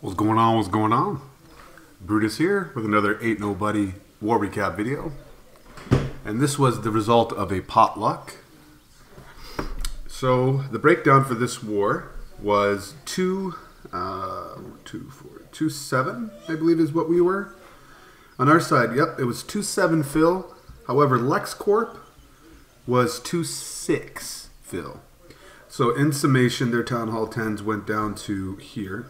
What's going on? What's going on? Brutus here with another Ain't Nobody war recap video. And this was the result of a potluck. So the breakdown for this war was 2-7, I believe is what we were. On our side, yep, it was 2-7 fill. However, Lexcorp was 2-6 fill. So in summation, their Town Hall 10s went down to here.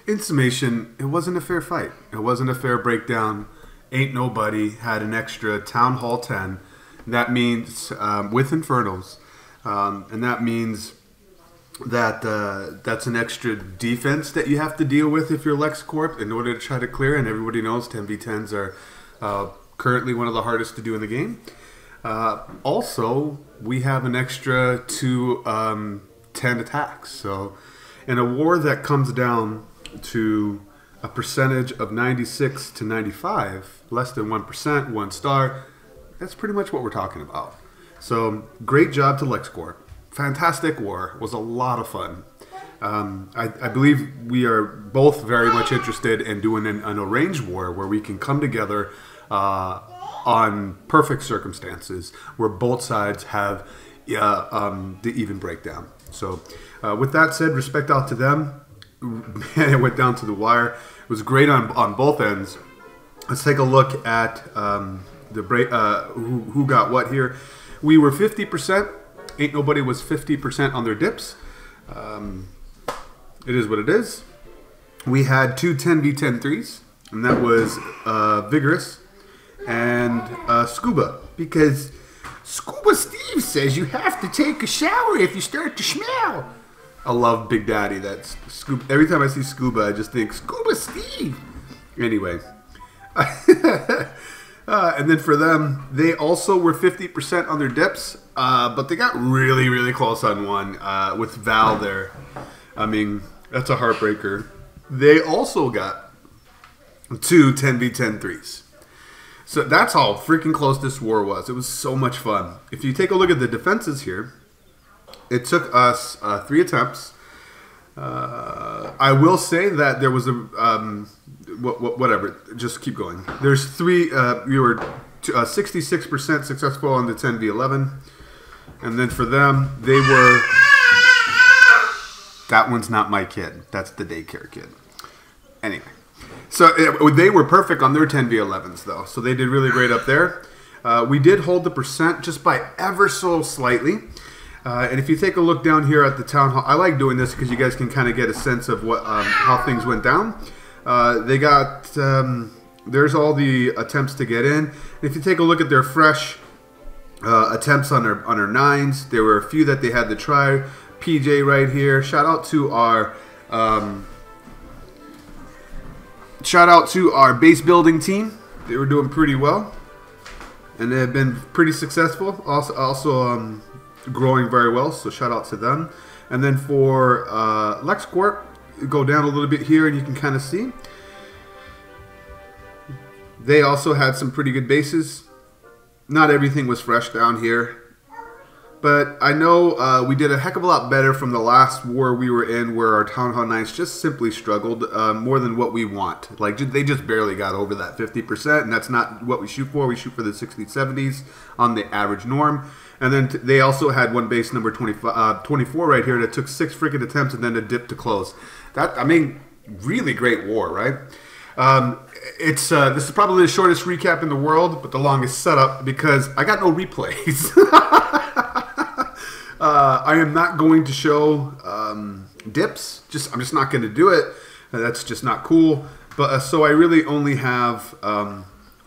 In summation, it wasn't a fair fight. It wasn't a fair breakdown. Ain't Nobody had an extra Town Hall 10. That means with Infernals. And that means that that's an extra defense that you have to deal with if you're Lexcorp in order to try to clear. And everybody knows 10v10s are currently one of the hardest to do in the game. Also, we have an extra 10 attacks. So in a war that comes down to a percentage of 96 to 95, less than 1%, 1 star, that's pretty much what we're talking about. So great job to Lexcorp. Fantastic war. Was a lot of fun. I believe we are both very much interested in doing an arranged war where we can come together on perfect circumstances where both sides have the even breakdown. So with that said, respect out to them. Man, it went down to the wire. It was great on both ends. Let's take a look at who got what here. We were 50%. Ain't Nobody was 50% on their dips. It is what it is. We had two 10v10 threes, and that was Vigorous and Scuba, because Scuba Steve says you have to take a shower if you start to smell. I love Big Daddy. That's Scuba. Every time I see Scuba, I just think Scuba Steve. Anyway. And then for them, they also were 50% on their dips, but they got really, really close on one with Val there. I mean, that's a heartbreaker. They also got two 10v10 threes. So that's how freaking close this war was. It was so much fun. If you take a look at the defenses here, it took us 3 attempts. I will say that there was a whatever. Just keep going. There's 3. We were 66% successful on the 10v11, and then for them, they were. That one's not my kid. That's the daycare kid. Anyway, so they were perfect on their 10v11s though. So they did really great up there. We did hold the percent just by ever so slightly. And if you take a look down here at the Town Hall, I like doing this because you guys can kind of get a sense of what how things went down. They got, there's all the attempts to get in. And if you take a look at their fresh attempts on their 9s, there were a few that they had to try. PJ right here. Shout out to our base building team. They were doing pretty well, and they have been pretty successful. Also growing very well, so shout out to them. And then for Lexcorp, go down a little bit here and you can kind of see they also had some pretty good bases. Not everything was fresh down here, but I know we did a heck of a lot better from the last war we were in, where our Town Hall 9s just simply struggled more than what we want. Like, they just barely got over that 50%, and that's not what we shoot for. We shoot for the 60s, 70s on the average norm. And then they also had one base number 24 right here that took 6 freaking attempts and then a dip to close. That, I mean, really great war, right? This is probably the shortest recap in the world, but the longest setup because I got no replays. I am not going to show dips. I'm just not going to do it. That's just not cool. But so I really only have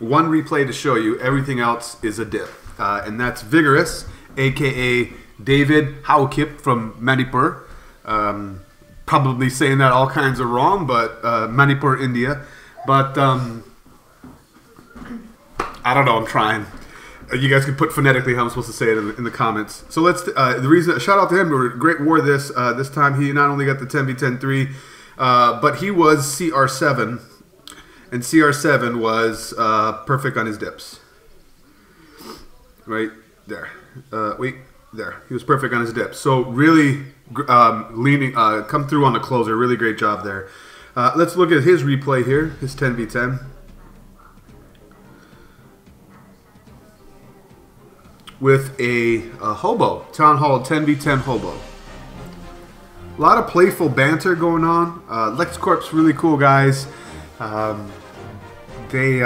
one replay to show you. Everything else is a dip. And that's Vigorous, a.k.a. David Haukip from Manipur. Probably saying that all kinds of wrong, but Manipur, India. But I don't know, I'm trying. You guys can put phonetically how I'm supposed to say it in the comments. So let's, the reason, shout out to him, great war this time. He not only got the 10v10 3, but he was CR7. And CR7 was perfect on his dips. Right there. Wait, there. He was perfect on his dip. So really come through on the closer. Really great job there. Let's look at his replay here, his 10v10. With a hobo, Town Hall 10v10 hobo. A lot of playful banter going on. Lexcorp's really cool guys. They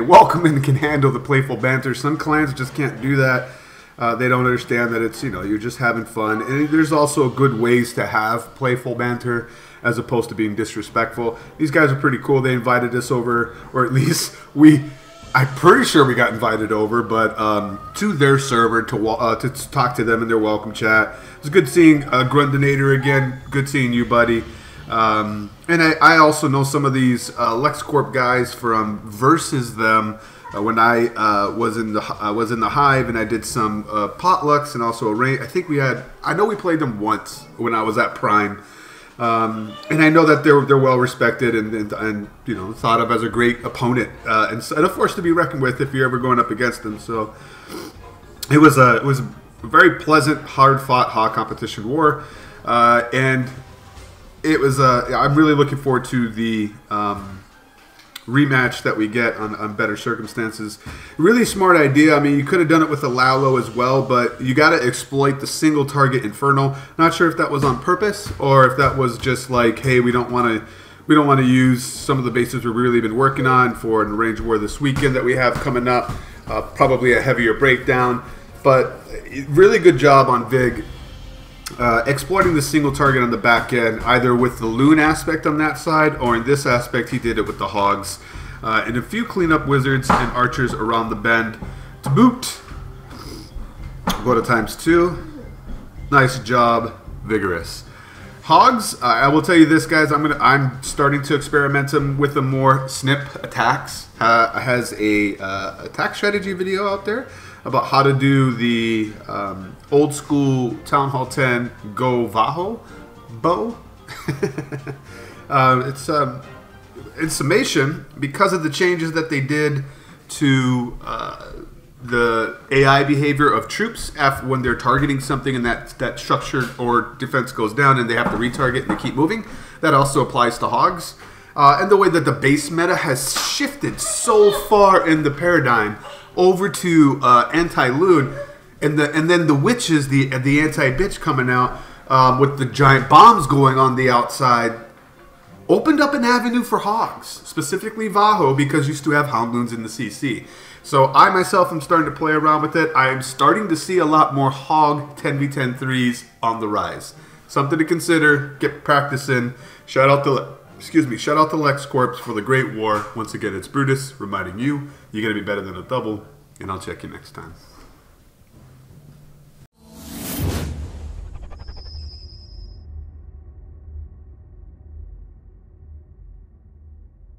welcome and can handle the playful banter. Some clans just can't do that. They don't understand that it's, you're just having fun. And there's also good ways to have playful banter as opposed to being disrespectful. These guys are pretty cool. They invited us over, or at least I'm pretty sure we got invited over, but to their server to talk to them in their welcome chat. It was good seeing Grundinator again. Good seeing you, buddy. And I also know some of these Lexcorp guys from versus them when I was in the Hive, and I did some PotLucks and also a raid. I know we played them once when I was at Prime. And I know that they're well respected and thought of as a great opponent and a force to be reckoned with if you're ever going up against them. So it was a very pleasant, hard fought hog competition war, and it was I'm really looking forward to the rematch that we get on better circumstances. Really smart idea. I mean, you could have done it with a Lalo as well, but you got to exploit the single target Inferno. Not sure if that was on purpose or if that was just like, hey, we don't want to use some of the bases we've really been working on for an Range War this weekend that we have coming up. Probably a heavier breakdown, but really good job on Vig. Exploiting the single target on the back end, either with the loon aspect on that side, or in this aspect, he did it with the hogs. And a few cleanup wizards and archers around the bend to boot. Go to ×2. Nice job, Vigorous. Hogs, I will tell you this, guys. I'm starting to experiment with the more snip attacks. Has a attack strategy video out there about how to do the old school Town Hall 10 Go Vaho bow. In summation, because of the changes that they did to the AI behavior of troops when they're targeting something and that structure or defense goes down and they have to retarget and they keep moving, that also applies to hogs. And the way that the base meta has shifted so far in the paradigm over to anti-loon, and then the witches, the anti-bitch coming out with the giant bombs going on the outside, opened up an avenue for hogs, specifically Vaho, because you used to have Houndloons in the CC. So I myself am starting to play around with it. I am starting to see a lot more hog 10v10 threes on the rise. Something to consider. Get practicing. Shout out to Lexcorp for the great war. Once again, it's Brutus reminding you, you got to be better than a double, and I'll check you next time.